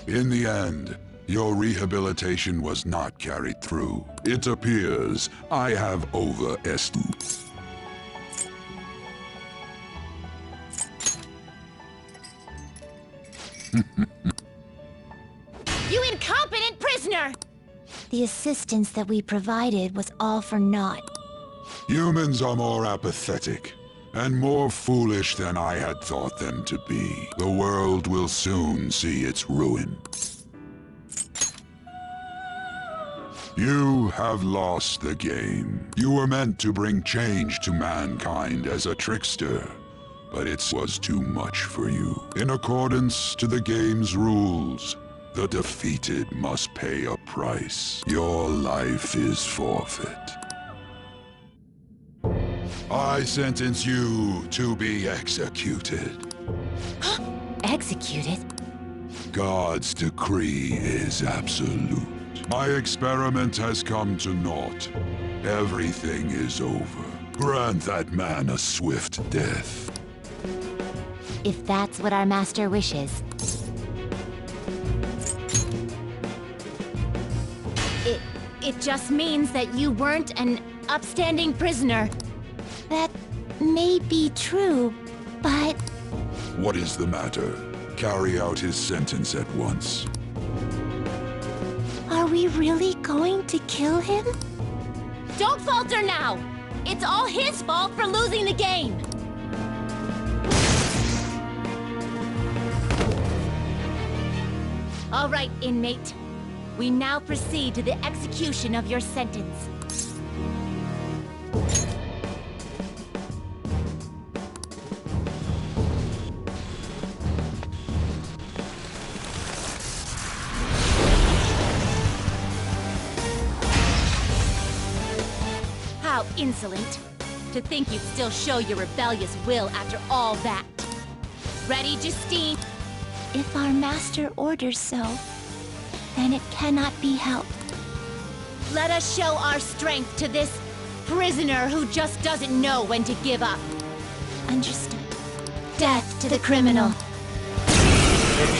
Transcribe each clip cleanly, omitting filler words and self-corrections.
In the end, your rehabilitation was not carried through. It appears I have overestimated. You incompetent prisoner! The assistance that we provided was all for naught. Humans are more apathetic and more foolish than I had thought them to be. The world will soon see its ruin. You have lost the game. You were meant to bring change to mankind as a trickster, but it was too much for you. In accordance to the game's rules, the defeated must pay a price. Your life is forfeit. I sentence you to be executed. Executed? God's decree is absolute. My experiment has come to naught. Everything is over. Grant that man a swift death. If that's what our master wishes. It just means that you weren't an upstanding prisoner. That may be true, but... What is the matter? Carry out his sentence at once. Are we really going to kill him? Don't falter now! It's all his fault for losing the game! All right, inmate. We now proceed to the execution of your sentence. How insolent. To think you'd still show your rebellious will after all that. Ready, Justine? If our master orders so, then it cannot be helped. Let us show our strength to this prisoner who just doesn't know when to give up. Understood. Death to the criminal.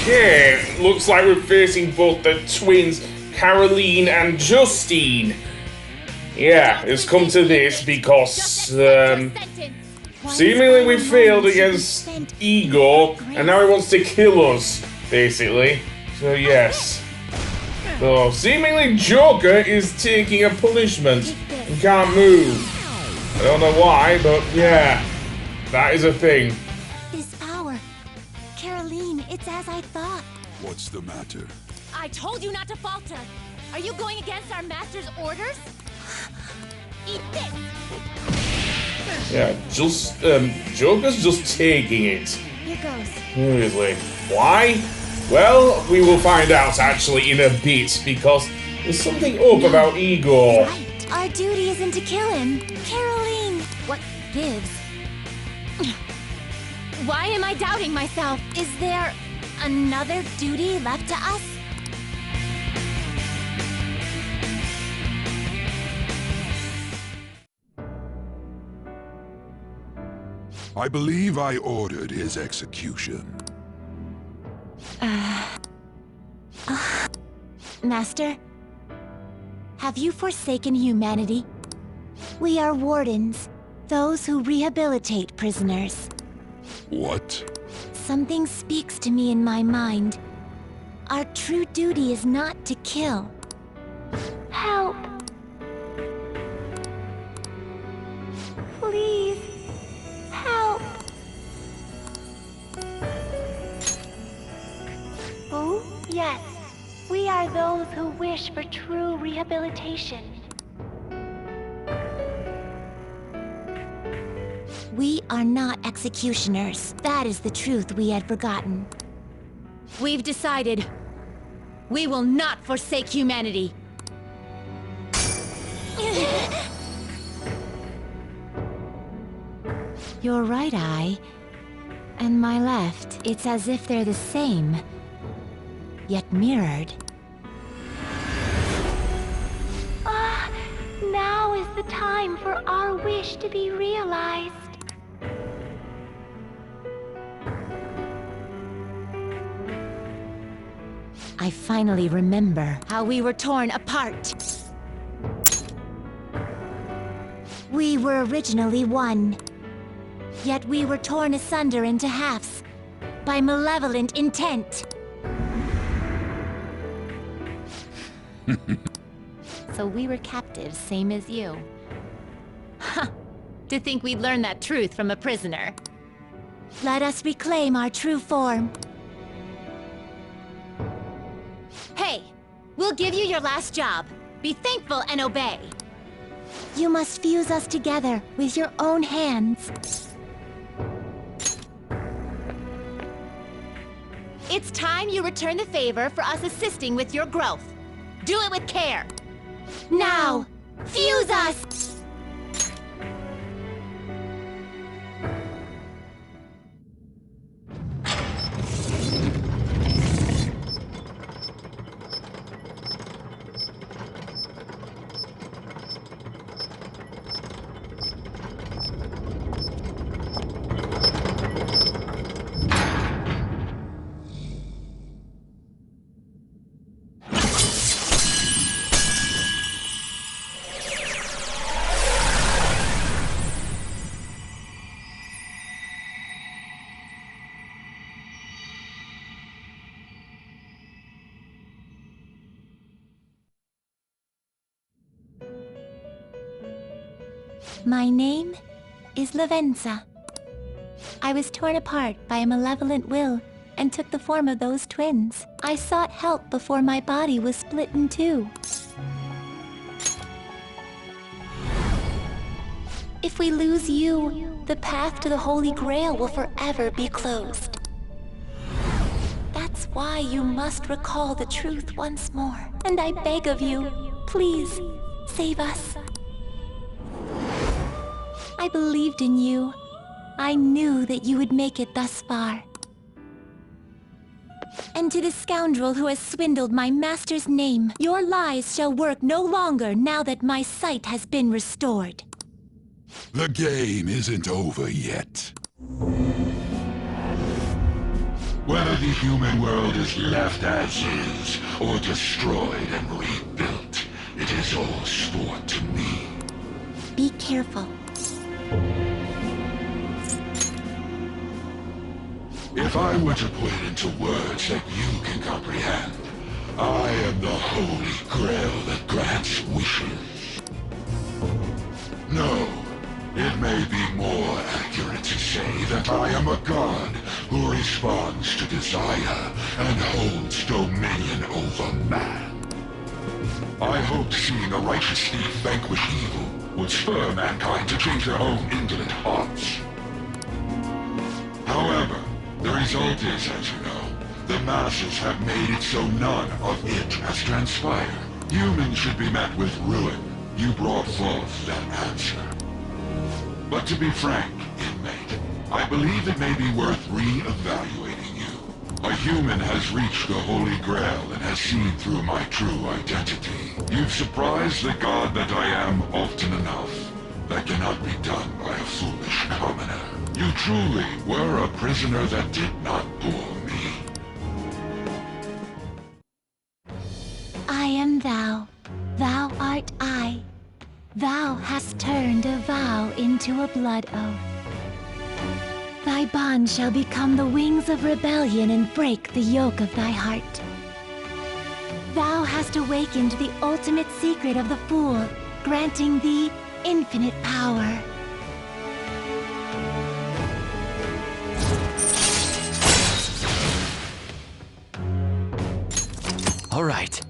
Okay, looks like we're facing both the twins, Caroline and Justine. Yeah, it's come to this because seemingly we failed against Igor, and now he wants to kill us, basically. So yes. So seemingly Joker is taking a punishment and can't move. I don't know why, but yeah, that is a thing. This power. Caroline, it's as I thought. What's the matter? I told you not to falter. Are you going against our master's orders? Eat this! Yeah, just, Joker's just taking it. Here goes. Seriously. Why? Well, we will find out actually in a bit, because there's something up about Igor. Right. Our duty isn't to kill him. Caroline! What gives? Why am I doubting myself? Is there another duty left to us? I believe I ordered his execution. Master? Have you forsaken humanity? We are wardens, those who rehabilitate prisoners. What? Something speaks to me in my mind. Our true duty is not to kill. Help! Please, help! Who? Yes, we are those who wish for true rehabilitation. We are not executioners. That is the truth we had forgotten. We've decided. We will not forsake humanity. Your right eye and my left, it's as if they're the same, yet mirrored. Ah, now is the time for our wish to be realized. I finally remember how we were torn apart. We were originally one. Yet we were torn asunder into halves by malevolent intent. So we were captives, same as you. Ha! To think we'd learn that truth from a prisoner. Let us reclaim our true form. Hey! We'll give you your last job. Be thankful and obey. You must fuse us together with your own hands. It's time you return the favor for us assisting with your growth. Do it with care. Now, fuse us! My name is Lavenza. I was torn apart by a malevolent will and took the form of those twins. I sought help before my body was split in two. If we lose you, the path to the Holy Grail will forever be closed. That's why you must recall the truth once more. And I beg of you, please, save us. I believed in you. I knew that you would make it thus far. And to the scoundrel who has swindled my master's name, your lies shall work no longer now that my sight has been restored. The game isn't over yet. Whether the human world is left as is, or destroyed and rebuilt, it is all sport to me. Be careful. If I were to put it into words that you can comprehend, I am the Holy Grail that grants wishes. No, it may be more accurate to say that I am a god who responds to desire and holds dominion over man. I hoped seeing a righteous thief vanquish evil would spur mankind to change their own indolent hearts. However, the result is, as you know, the masses have made it so none of it has transpired. Humans should be met with ruin. You brought forth that answer. But to be frank, inmate, I believe it may be worth re-evaluating you. A human has reached the Holy Grail and has seen through my true identity. You've surprised the god that I am often enough. That cannot be done by a foolish commoner. You truly were a prisoner that did not bore me. I am thou. Thou art I. Thou hast turned a vow into a blood oath. Thy bond shall become the wings of rebellion and break the yoke of thy heart. Thou hast awakened the ultimate secret of the Fool, granting thee infinite power. All right.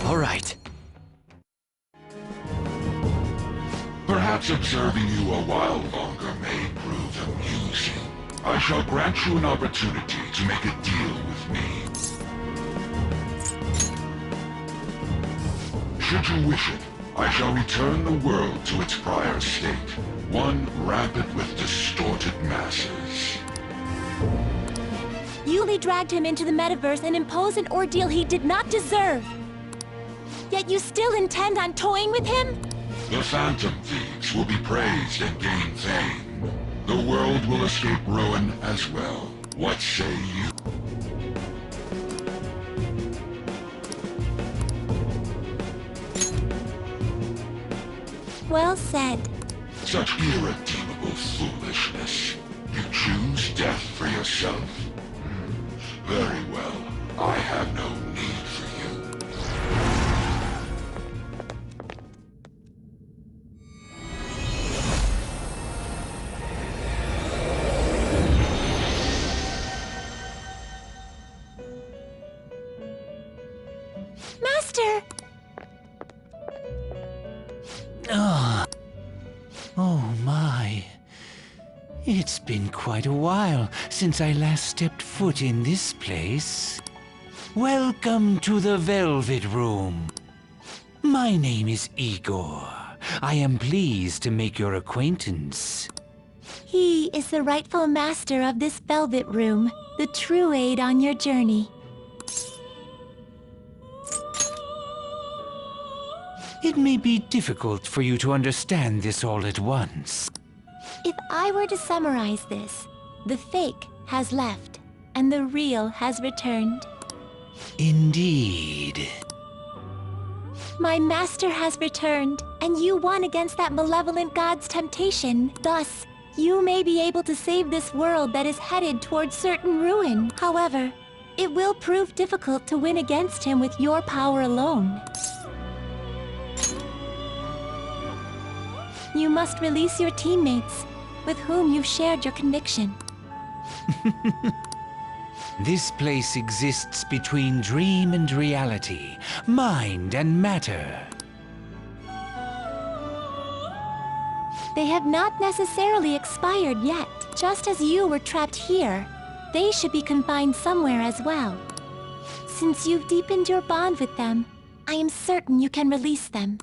All right. Perhaps observing you a while longer may prove amusing. I shall grant you an opportunity to make a deal with me. Should you wish it, I shall return the world to its prior state, one rampant with distorted masses. You only dragged him into the metaverse and imposed an ordeal he did not deserve. Yet you still intend on toying with him? The Phantom Thieves will be praised and gain fame. The world will escape ruin as well. What say you? Well said. Such irredeemable foolishness. You choose death for yourself? Very well. I have no need for you. Master! Oh my. It's been quite a while since I last stepped foot in this place. Welcome to the Velvet Room. My name is Igor. I am pleased to make your acquaintance. He is the rightful master of this Velvet Room, the true aid on your journey. It may be difficult for you to understand this all at once. If I were to summarize this, the fake has left, and the real has returned. Indeed. My master has returned, and you won against that malevolent god's temptation. Thus, you may be able to save this world that is headed towards certain ruin. However, it will prove difficult to win against him with your power alone. You must release your teammates, with whom you've shared your conviction. This place exists between dream and reality, mind and matter. They have not necessarily expired yet. Just as you were trapped here, they should be confined somewhere as well. Since you've deepened your bond with them, I am certain you can release them.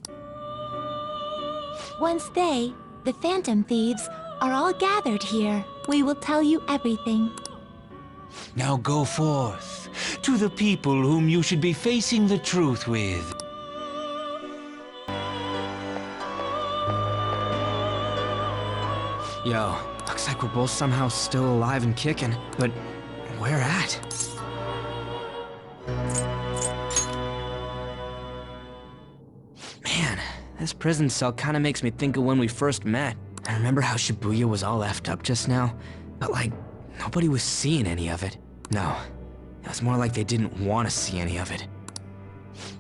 Once they, the Phantom Thieves, are all gathered here, we will tell you everything. Now go forth to the people whom you should be facing the truth with. Yo, looks like we're both somehow still alive and kicking, but where at? Man, this prison cell kinda makes me think of when we first met. I remember how Shibuya was all effed up just now, but like, nobody was seeing any of it. No, it was more like they didn't want to see any of it.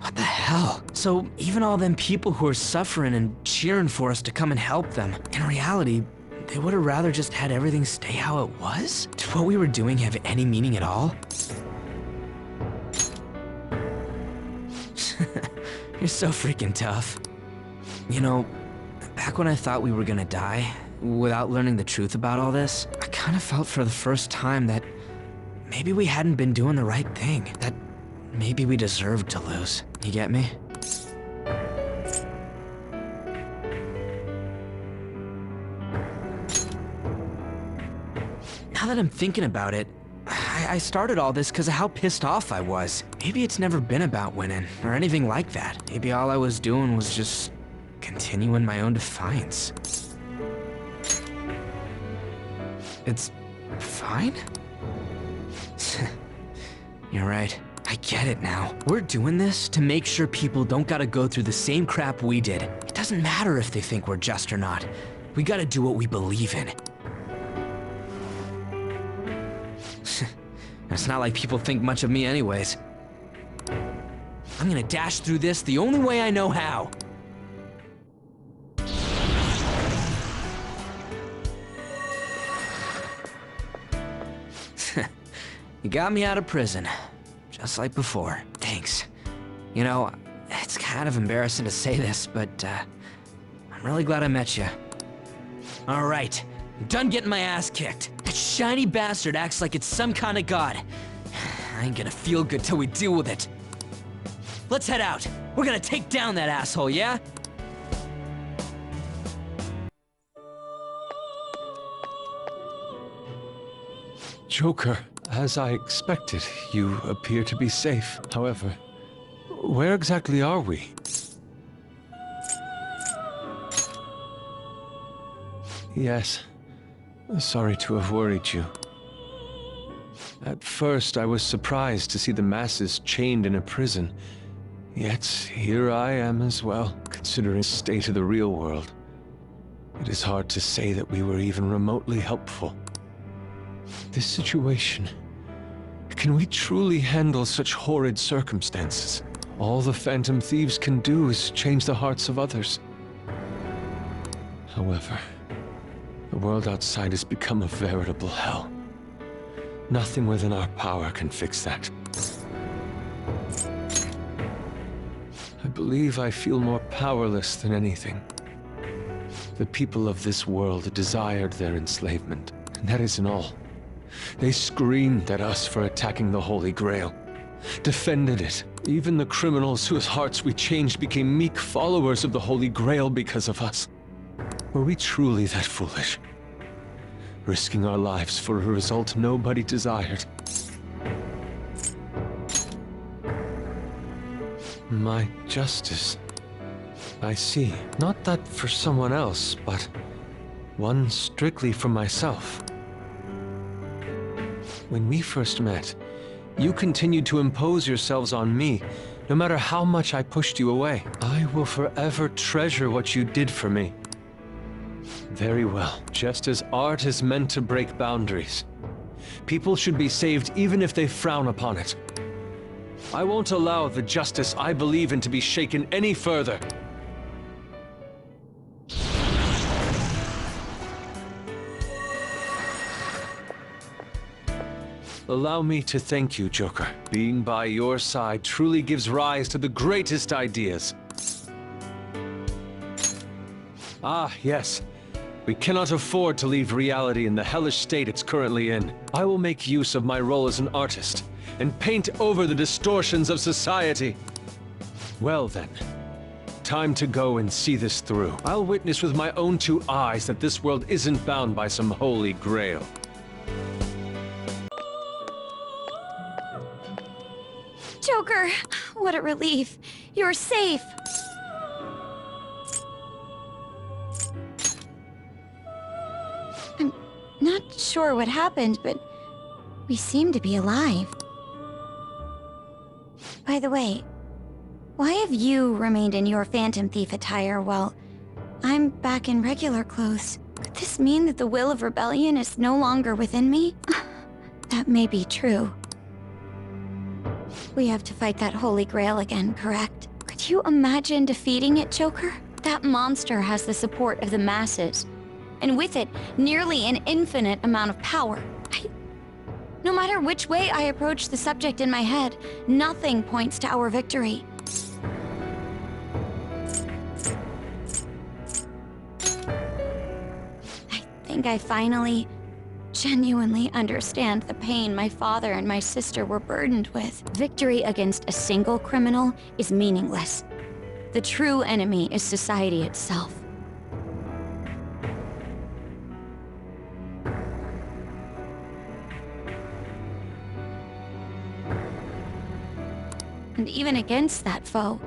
What the hell? So even all them people who are suffering and cheering for us to come and help them, in reality, they would have rather just had everything stay how it was? Did what we were doing have any meaning at all? You're so freaking tough. You know, back when I thought we were gonna die, without learning the truth about all this, I kind of felt for the first time that maybe we hadn't been doing the right thing. That maybe we deserved to lose. You get me? Now that I'm thinking about it, I started all this because of how pissed off I was. Maybe it's never been about winning, or anything like that. Maybe all I was doing was just continuing my own defiance. It's fine? You're right. I get it now. We're doing this to make sure people don't gotta go through the same crap we did. It doesn't matter if they think we're just or not. We gotta do what we believe in. It's not like people think much of me anyways. I'm gonna dash through this the only way I know how. You got me out of prison, just like before. Thanks. You know, it's kind of embarrassing to say this, but I'm really glad I met you. All right, I'm done getting my ass kicked. That shiny bastard acts like it's some kind of god. I ain't gonna feel good till we deal with it. Let's head out. We're gonna take down that asshole, yeah? Joker, as I expected, you appear to be safe. However, where exactly are we? Yes. Sorry to have worried you. At first, I was surprised to see the masses chained in a prison. Yet, here I am as well, considering the state of the real world. It is hard to say that we were even remotely helpful. This situation... Can we truly handle such horrid circumstances? All the Phantom Thieves can do is change the hearts of others. However, the world outside has become a veritable hell. Nothing within our power can fix that. I believe I feel more powerless than anything. The people of this world desired their enslavement, and that isn't all. They screamed at us for attacking the Holy Grail, defended it. Even the criminals whose hearts we changed became meek followers of the Holy Grail because of us. Were we truly that foolish? Risking our lives for a result nobody desired. My justice. I see. Not that for someone else, but one strictly for myself. When we first met, you continued to impose yourselves on me, no matter how much I pushed you away. I will forever treasure what you did for me. Very well. Just as art is meant to break boundaries, people should be saved even if they frown upon it. I won't allow the justice I believe in to be shaken any further. Allow me to thank you, Joker. Being by your side truly gives rise to the greatest ideas. Ah, yes. We cannot afford to leave reality in the hellish state it's currently in. I will make use of my role as an artist and paint over the distortions of society. Well then, time to go and see this through. I'll witness with my own two eyes that this world isn't bound by some Holy Grail. Joker, what a relief. You're safe. I'm not sure what happened, but we seem to be alive. By the way, why have you remained in your Phantom Thief attire while I'm back in regular clothes? Could this mean that the will of rebellion is no longer within me? That may be true. We have to fight that Holy Grail again, correct? Could you imagine defeating it, Joker? That monster has the support of the masses, and with it, nearly an infinite amount of power. No matter which way I approach the subject in my head, nothing points to our victory. I think I finally, genuinely understand the pain my father and my sister were burdened with. Victory against a single criminal is meaningless. The true enemy is society itself. And even against that foe,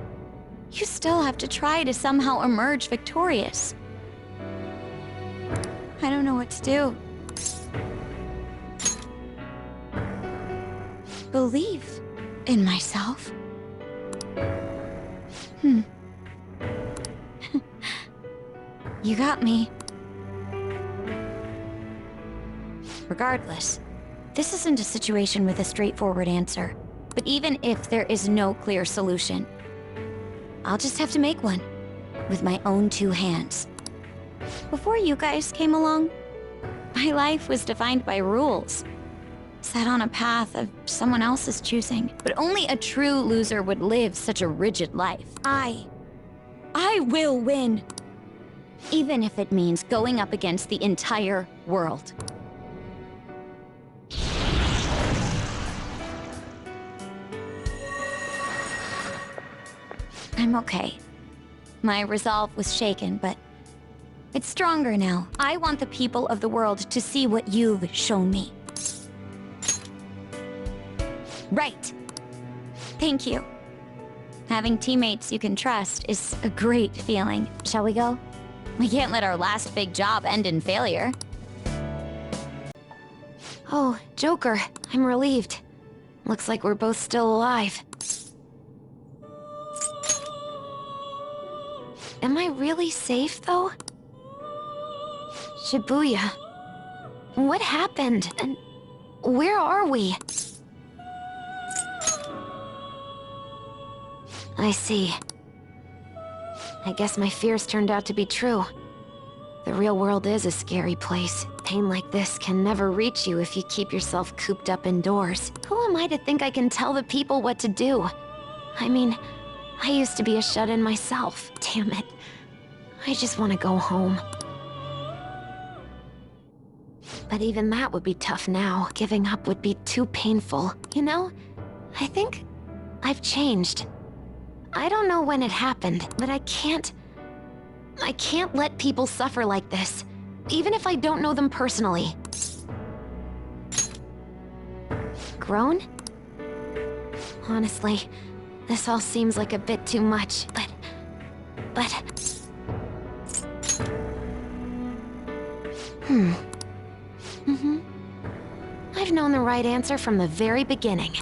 you still have to try to somehow emerge victorious. I don't know what to do. Believe in myself. You got me. Regardless, this isn't a situation with a straightforward answer. But even if there is no clear solution, I'll just have to make one, with my own two hands. Before you guys came along, my life was defined by rules, set on a path of someone else's choosing. But only a true loser would live such a rigid life. I will win, even if it means going up against the entire world. I'm okay. My resolve was shaken, but it's stronger now. I want the people of the world to see what you've shown me. Right. Thank you. Having teammates you can trust is a great feeling. Shall we go? We can't let our last big job end in failure. Oh, Joker, I'm relieved. Looks like we're both still alive. Am I really safe, though? Shibuya. What happened? And where are we? I see. I guess my fears turned out to be true. The real world is a scary place. Pain like this can never reach you if you keep yourself cooped up indoors. Who am I to think I can tell the people what to do? I mean, I used to be a shut-in myself. Damn it. I just want to go home. But even that would be tough now. Giving up would be too painful. You know, I think I've changed. I don't know when it happened, but I can't let people suffer like this, even if I don't know them personally. Grown? Honestly, this all seems like a bit too much, but... I've known the right answer from the very beginning.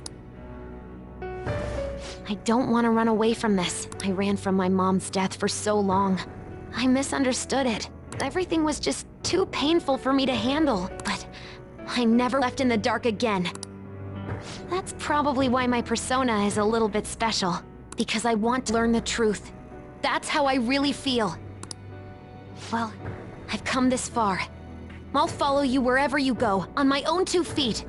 I don't want to run away from this. I ran from my mom's death for so long. I misunderstood it. Everything was just too painful for me to handle, but I never left in the dark again. That's probably why my persona is a little bit special, because I want to learn the truth. That's how I really feel. Well, I've come this far. I'll follow you wherever you go, on my own 2 feet.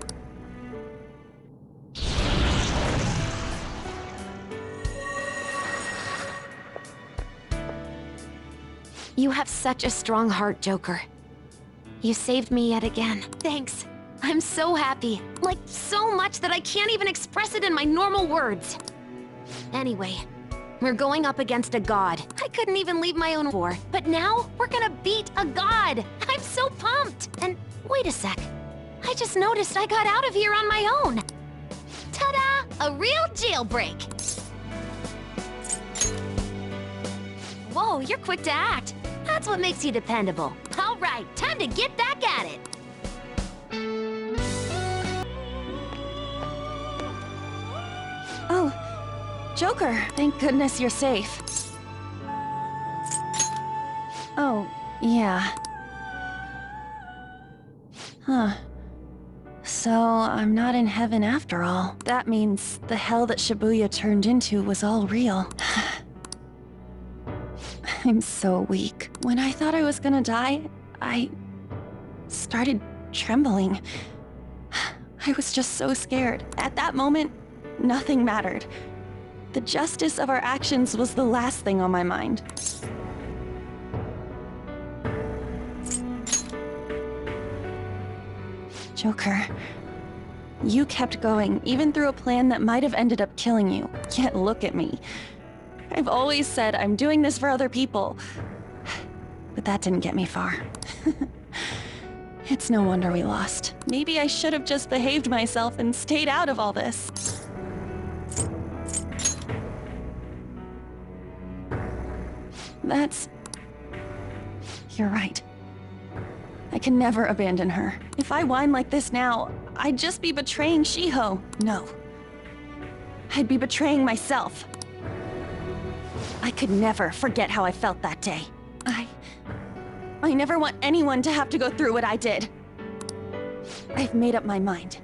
You have such a strong heart, Joker. You saved me yet again. Thanks. I'm so happy. Like, so much that I can't even express it in my normal words. Anyway, we're going up against a god. I couldn't even leave my own war, but now we're gonna beat a god. I'm so pumped. And wait a sec. I just noticed I got out of here on my own. Ta-da! A real jailbreak. Whoa, you're quick to act. That's what makes you dependable. All right, time to get back at it. Oh, Joker, thank goodness you're safe. Oh, yeah. Huh. So, I'm not in heaven after all. That means the hell that Shibuya turned into was all real. I'm so weak. When I thought I was gonna die, I started trembling. I was just so scared. At that moment, nothing mattered. The justice of our actions was the last thing on my mind. Joker, you kept going, even through a plan that might have ended up killing you. Yet look at me. I've always said I'm doing this for other people. But that didn't get me far. It's no wonder we lost. Maybe I should have just behaved myself and stayed out of all this. You're right. I can never abandon her. If I whine like this now, I'd just be betraying Shiho. No. I'd be betraying myself. I could never forget how I felt that day. I never want anyone to have to go through what I did. I've made up my mind.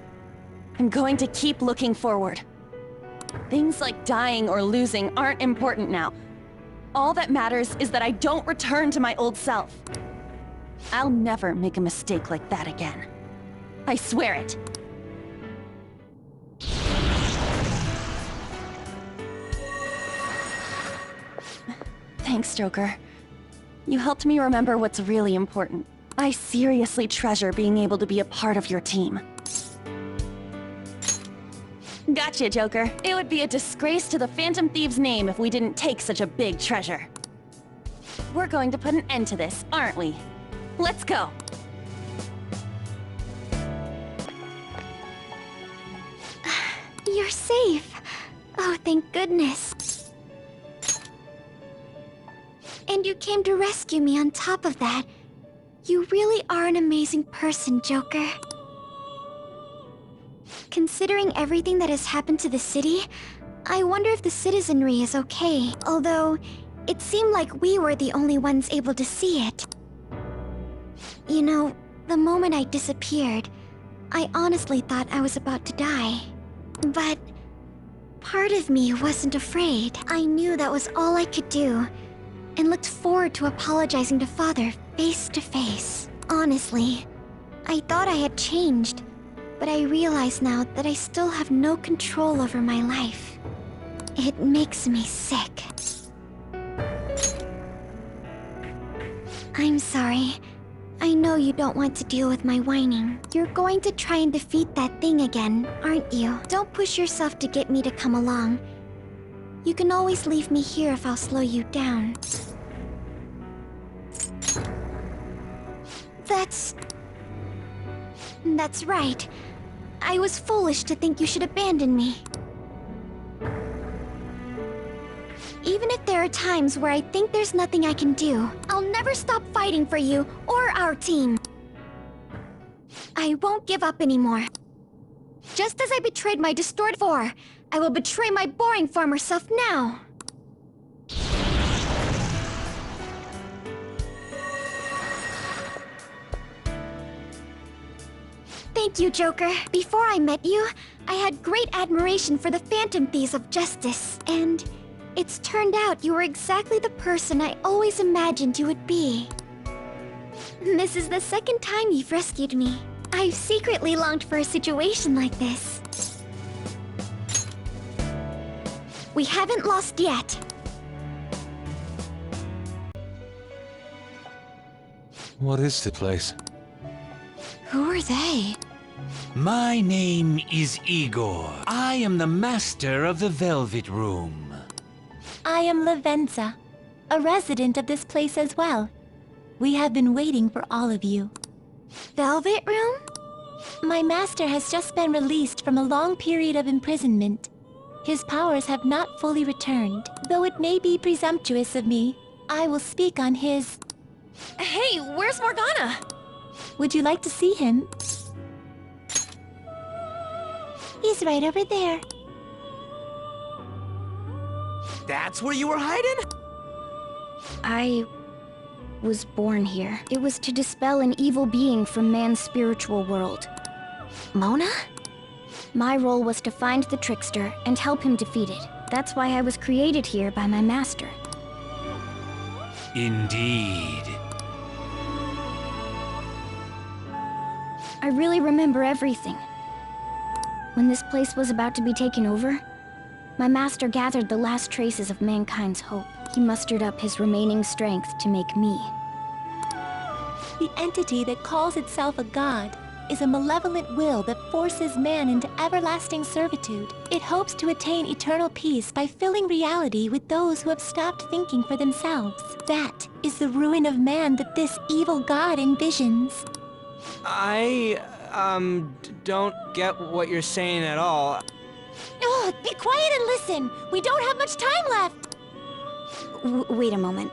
I'm going to keep looking forward. Things like dying or losing aren't important now. All that matters is that I don't return to my old self. I'll never make a mistake like that again. I swear it. Thanks, Joker. You helped me remember what's really important. I seriously treasure being able to be a part of your team. Gotcha, Joker. It would be a disgrace to the Phantom Thieves' name if we didn't take such a big treasure. We're going to put an end to this, aren't we? Let's go! You're safe. Oh, thank goodness. And you came to rescue me on top of that. You really are an amazing person, Joker. Considering everything that has happened to the city, I wonder if the citizenry is okay. Although, it seemed like we were the only ones able to see it. You know, the moment I disappeared, I honestly thought I was about to die. But part of me wasn't afraid. I knew that was all I could do, and looked forward to apologizing to Father face to face. Honestly, I thought I had changed, but I realize now that I still have no control over my life. It makes me sick. I'm sorry. I know you don't want to deal with my whining. You're going to try and defeat that thing again, aren't you? Don't push yourself to get me to come along. You can always leave me here if I'll slow you down. That's right. I was foolish to think you should abandon me. Even if there are times where I think there's nothing I can do, I'll never stop fighting for you or our team. I won't give up anymore. Just as I betrayed my distorted before, I will betray my boring farmer self now. Thank you, Joker. Before I met you, I had great admiration for the Phantom Thieves of Justice, and it's turned out you were exactly the person I always imagined you would be. This is the second time you've rescued me. I've secretly longed for a situation like this. We haven't lost yet. What is the place? Who are they? My name is Igor. I am the master of the Velvet Room. I am Lavenza, a resident of this place as well. We have been waiting for all of you. Velvet Room? My master has just been released from a long period of imprisonment. His powers have not fully returned. Though it may be presumptuous of me, I will speak on his... Hey, where's Morgana? Would you like to see him? He's right over there. That's where you were hiding? I was born here. It was to dispel an evil being from man's spiritual world. Mona? My role was to find the trickster and help him defeat it. That's why I was created here by my master. Indeed. I really remember everything. When this place was about to be taken over, my master gathered the last traces of mankind's hope. He mustered up his remaining strength to make me. The entity that calls itself a god is a malevolent will that forces man into everlasting servitude. It hopes to attain eternal peace by filling reality with those who have stopped thinking for themselves. That is the ruin of man that this evil god envisions. I, don't get what you're saying at all. Oh, be quiet and listen! We don't have much time left! Wait a moment.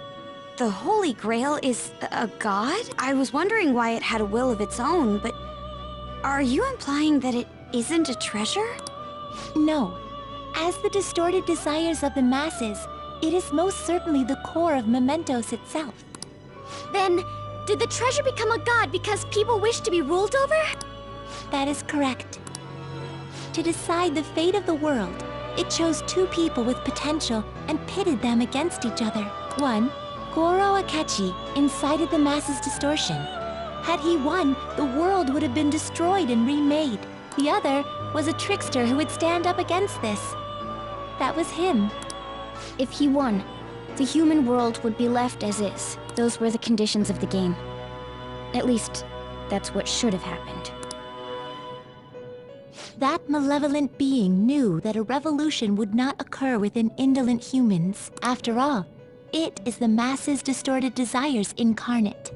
The Holy Grail is a god? I was wondering why it had a will of its own, but... Are you implying that it isn't a treasure? No. As the distorted desires of the masses, it is most certainly the core of Mementos itself. Then, did the treasure become a god because people wish to be ruled over? That is correct. To decide the fate of the world, it chose two people with potential and pitted them against each other. One, Goro Akechi, incited the masses' distortion. Had he won, the world would have been destroyed and remade. The other was a trickster who would stand up against this. That was him. If he won, the human world would be left as is. Those were the conditions of the game. At least, that's what should have happened. That malevolent being knew that a revolution would not occur within indolent humans. After all, it is the masses' distorted desires incarnate.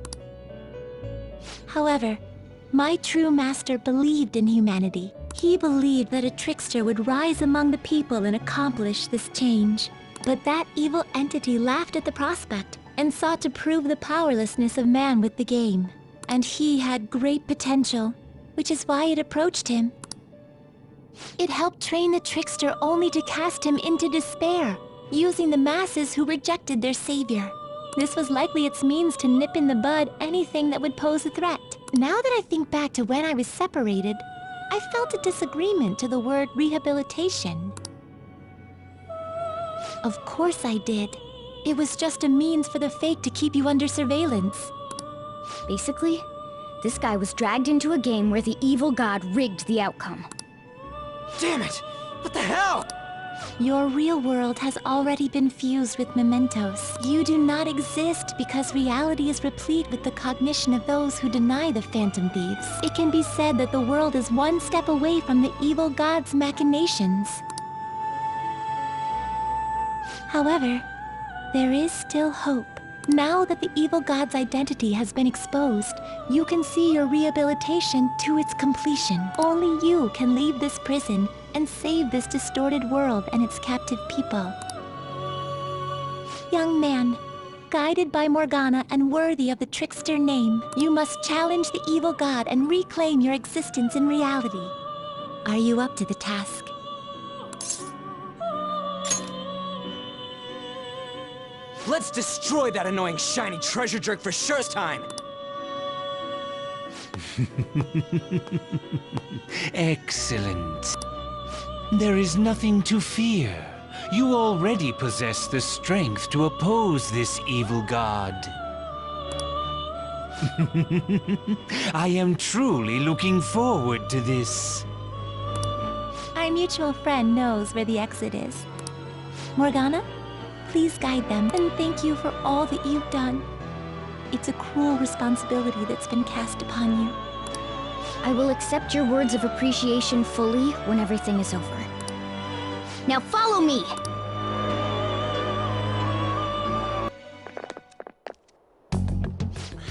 However, my true master believed in humanity. He believed that a trickster would rise among the people and accomplish this change. But that evil entity laughed at the prospect and sought to prove the powerlessness of man with the game. And he had great potential, which is why it approached him. It helped train the trickster only to cast him into despair, using the masses who rejected their savior. This was likely its means to nip in the bud anything that would pose a threat. Now that I think back to when I was separated, I felt a disagreement to the word rehabilitation. Of course I did. It was just a means for the fake to keep you under surveillance. Basically, this guy was dragged into a game where the evil god rigged the outcome. Damn it! What the hell? Your real world has already been fused with Mementos. You do not exist because reality is replete with the cognition of those who deny the Phantom Thieves. It can be said that the world is one step away from the evil god's machinations. However, there is still hope. Now that the evil god's identity has been exposed, you can see your rehabilitation to its completion. Only you can leave this prison and save this distorted world and its captive people. Young man, guided by Morgana and worthy of the trickster name, you must challenge the evil god and reclaim your existence in reality. Are you up to the task? Let's destroy that annoying shiny treasure jerk for sure time! Excellent. There is nothing to fear. You already possess the strength to oppose this evil god. I am truly looking forward to this. Our mutual friend knows where the exit is. Morgana, please guide them, and thank you for all that you've done. It's a cruel responsibility that's been cast upon you. I will accept your words of appreciation fully when everything is over. Now follow me!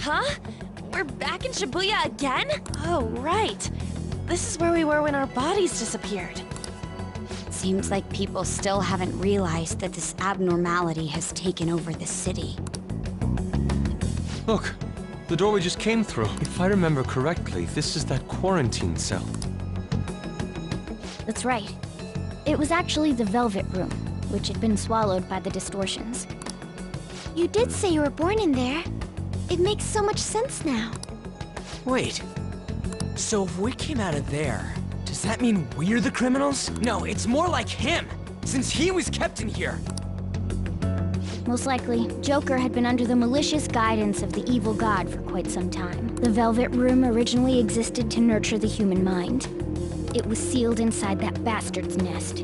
Huh? We're back in Shibuya again? Oh, right. This is where we were when our bodies disappeared. Seems like people still haven't realized that this abnormality has taken over the city. Look, the door we just came through. If I remember correctly, this is that quarantine cell. That's right. It was actually the Velvet Room, which had been swallowed by the distortions. You did say you were born in there. It makes so much sense now. Wait. So if we came out of there, does that mean we're the criminals? No, it's more like him, since he was kept in here. Most likely, Joker had been under the malicious guidance of the evil god for quite some time. The Velvet Room originally existed to nurture the human mind. It was sealed inside that bastard's nest.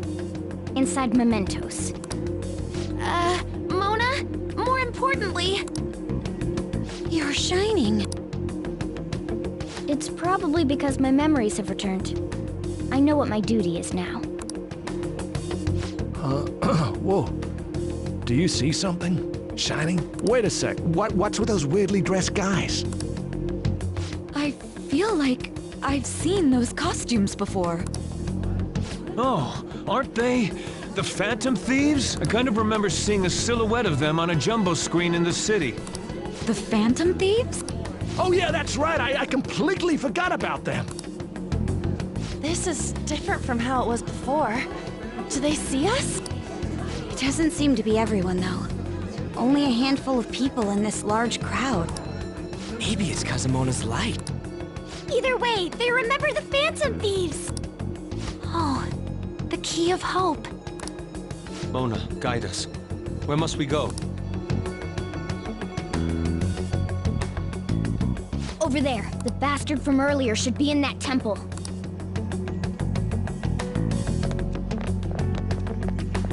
Inside Mementos. Mona? More importantly, you're shining. It's probably because my memories have returned. I know what my duty is now. Whoa. Do you see something? Shining? Wait a sec. What's with those weirdly dressed guys? I feel like I've seen those costumes before. Oh, aren't they the Phantom Thieves? I kind of remember seeing a silhouette of them on a jumbo screen in the city. The Phantom Thieves? Oh yeah, that's right. I completely forgot about them. This is different from how it was before. Do they see us? It doesn't seem to be everyone, though. Only a handful of people in this large crowd. Maybe it's Kazumona's light. Either way, they remember the Phantom Thieves. Oh, the key of hope. Mona, guide us. Where must we go? Over there. The bastard from earlier should be in that temple.